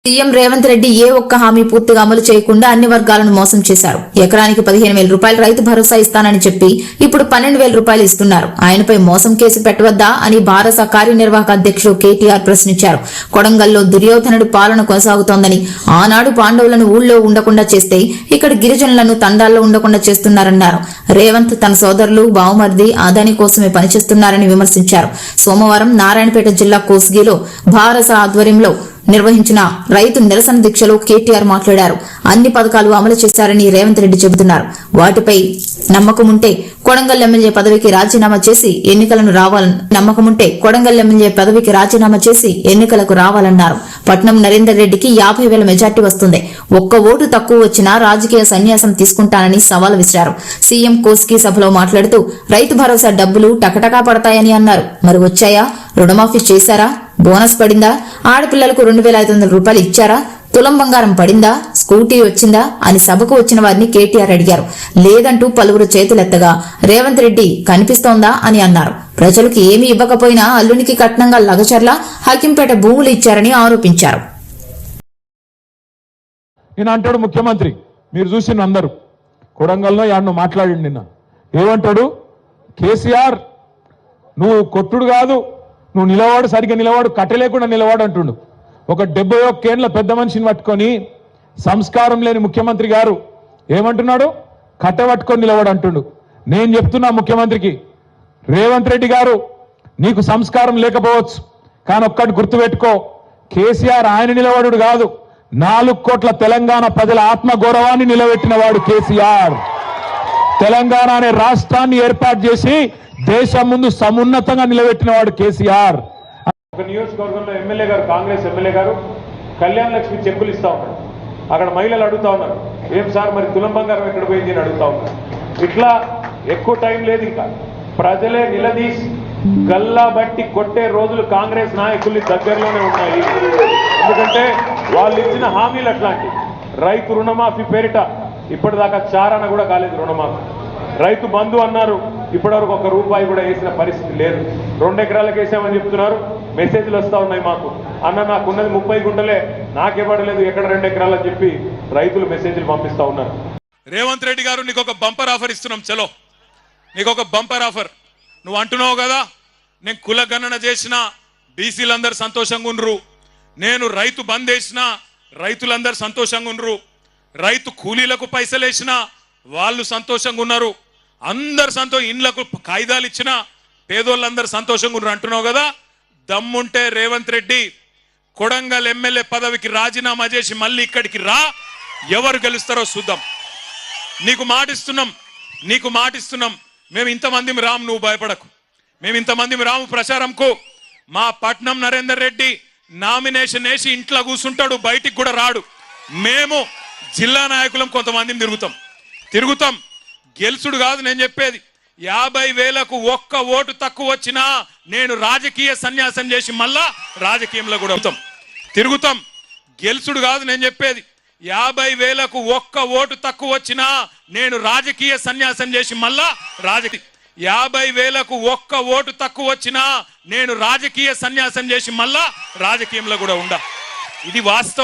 CM Revanth Reddy ఏ ఒక్క హామీ పూర్తిగా అమలు చేయకుండా అన్ని వర్గాలను మోసం చేశారు. ఎకరానికి 15,000 రూపాయలు రైతు భరోసా ఇస్తానని చెప్పి ఇప్పుడు 12,000 రూపాయలు ఇస్తున్నారు. ఆయనపై మోసం కేసు పెట్టవద్దా అని భారత కార్యనిర్వాహక అధ్యక్షుడు కేటీఆర్ ప్రశ్నించారు. కొడంగల్లో దుర్యోధనుడు పాలన కొనసాగుతోందని, ఆనాడు పాండవులను ఊళ్ళో ఉండకుండా చేస్తే ఇక్కడ గిరిజనులను తండాల్లో ఉండకుండా చేస్తున్నారన్నారు. రేవంత్ తన సోదరులు, బావుమర్ది, అదాని కోసమే పనిచేస్తున్నారని విమర్శించారు. సోమవారం నారాయణపేట జిల్లా కోస్గిలో భారత ఆధ్వర్యంలో నిర్వహించిన రైతు నిరసన దీక్షలో కేటీఆర్ మాట్లాడారు. అన్ని పథకాలు అమలు చేశారని రేవంత్ రెడ్డి చెబుతున్నారు. వాటిపై నమ్మకముంటే కొడంగల్ ఎమ్మెల్యే పదవికి రాజీనామా చేసి ఎన్నికలకు రావాలన్నారు. పట్నం నరేందర్ రెడ్డికి 50,000 మెజార్టీ వస్తుంది. ఒక్క ఓటు తక్కువ వచ్చినా రాజకీయ సన్యాసం తీసుకుంటానని సవాల్ విసిరారు. సీఎం కోస్గి సభలో మాట్లాడుతూ రైతు భరోసా డబ్బులు టకటకా పడతాయని అన్నారు. మరి వచ్చాయా? రుణమాఫీ చేశారా? బోనస్ పడిందా? ఆడపిల్లలకు 2,500 రూపాయలు ఇచ్చారా? తులం బంగారం పడిందా? స్కూటీ వచ్చిందా అని సభకు వచ్చిన వారిని కేటీఆర్ అడిగారు. లేదంటూ పలువురు చేతులెత్తగా రేవంత్ రెడ్డి కనిపిస్తోందా అని అన్నారు. ప్రజలకు ఏమీ ఇవ్వకపోయినా అల్లునికి కట్నంగా లగచర్ల, హకింపేట భూములు ఇచ్చారని ఆరోపించారు. అంటాడు ముఖ్యమంత్రి, మీరు చూసిన అందరూ కొడంగల్లో యాడ్ను మాట్లాడి నిన్న ఏమంటాడు? కేసీఆర్ నువ్వు కొట్టుడు కాదు, నువ్వు నిలవాడు, సరిగ్గా నిలవాడు, కట్టలేకుండా నిలవాడు అంటుండు. ఒక 71 ఏళ్ల పెద్ద మనిషిని పట్టుకొని సంస్కారం లేని ముఖ్యమంత్రి గారు ఏమంటున్నాడు? కట్ట పట్టుకొని నిలవాడు అంటుండు. నేను చెప్తున్నా ముఖ్యమంత్రికి, రేవంత్ రెడ్డి గారు నీకు సంస్కారం లేకపోవచ్చు, కానీ ఒక్కటి గుర్తుపెట్టుకో, కేసీఆర్ ఆయన నిలబడు కాదు, 4 కోట్ల తెలంగాణ ప్రజల ఆత్మగౌరవాన్ని నిలబెట్టిన వాడు కేసీఆర్. తెలంగాణ అనే రాష్ట్రాన్ని ఏర్పాటు చేసి దేశం ముందు సమున్నతంగా నిలబెట్టిన వాడు కేసీఆర్. ఒక నియోజకవర్గంలో ఎమ్మెల్యే గారు, కాంగ్రెస్ ఎమ్మెల్యే గారు కళ్యాణ లక్ష్మి చెక్కులు ఇస్తా ఉన్నారు. అక్కడ మహిళలు అడుగుతా ఉన్నారు, ఏం సార్ మరి తులం బంగారం ఎక్కడ పోయింది అని అడుగుతా ఉన్నారు. ఇట్లా ఎక్కువ టైం లేదు, ఇంకా ప్రజలే నిలదీసి గల్లా బట్టి కొట్టే రోజులు కాంగ్రెస్ నాయకుల్ని దగ్గరలోనే ఉన్నాయి. ఎందుకంటే వాళ్ళు ఇచ్చిన హామీలు అట్లాంటి. రైతు రుణమాఫీ పేరిట ఇప్పటిదాకా చారణ కూడా కాలేదు రుణమాఫీ. రైతు బంధు అన్నారు, ఇప్పటివరకు ₹1 కూడా వేసిన పరిస్థితి లేదు. 2 ఎకరాలకు వేసామని చెప్తున్నారు. మెసేజ్లు వస్తూ ఉన్నాయి మాకు, అన్న నాకున్నది 30 గుంటలే, నాకివ్వడలేదు, ఎక్కడ 2 ఎకరాలు అని చెప్పి రైతులు మెసేజ్లు పంపిస్తూ ఉన్నారు. రేవంత్ రెడ్డి గారు, నీకు ఒక బంపర్ ఆఫర్ ఇస్తున్నాం. చలో, నీకు ఒక బంపర్ ఆఫర్. నువ్వు అంటున్నావు కదా, నేను కుల గణన చేసిన బీసీలందరూ సంతోషంగా ఉండ్రు, నేను రైతు బంద్ వేసిన రైతులందరూ సంతోషంగా ఉండ్రు, రైతు కూలీలకు పైసలు వేసిన వాళ్ళు సంతోషంగా ఉన్నారు, అందరు ఇండ్లకు కాయిదాలు ఇచ్చిన పేదోళ్ళందరూ సంతోషంగా ఉన్నారు అంటున్నావు కదా. దమ్ముంటే రేవంత్ రెడ్డి కొడంగల్ ఎమ్మెల్యే పదవికి రాజీనామా చేసి మళ్ళీ ఇక్కడికి రా, ఎవరు గెలుస్తారో చూద్దాం. నీకు మాటిస్తున్నాం. మేము ఇంతమంది రాము, నువ్వు భయపడకు. మేము ఇంతమంది రాము ప్రచారంకు. మా పట్నం నరేందర్ రెడ్డి నామినేషన్ వేసి ఇంట్లో కూర్చుంటాడు, బయటికి కూడా రాడు. మేము జిల్లా నాయకులం కొంతమందిని తిరుగుతాం. గెలుచుడు కాదు నేను చెప్పేది. 50,000కు ఒక్క ఓటు తక్కువ వచ్చినా నేను రాజకీయ సన్యాసం చేసి మళ్ళా రాజకీయంలో కూడా తిరుగుతాం. గెలుచుడు కాదు నేను చెప్పేది. 50,000కు ఒక్క ఓటు తక్కువ వచ్చినా నేను రాజకీయ సన్యాసం చేసి మళ్ళా 50,000కు ఒక్క ఓటు తక్కువ వచ్చినా నేను రాజకీయ సన్యాసం చేసి మళ్ళా రాజకీయంలో కూడా ఉండా. ఇది వాస్తవం.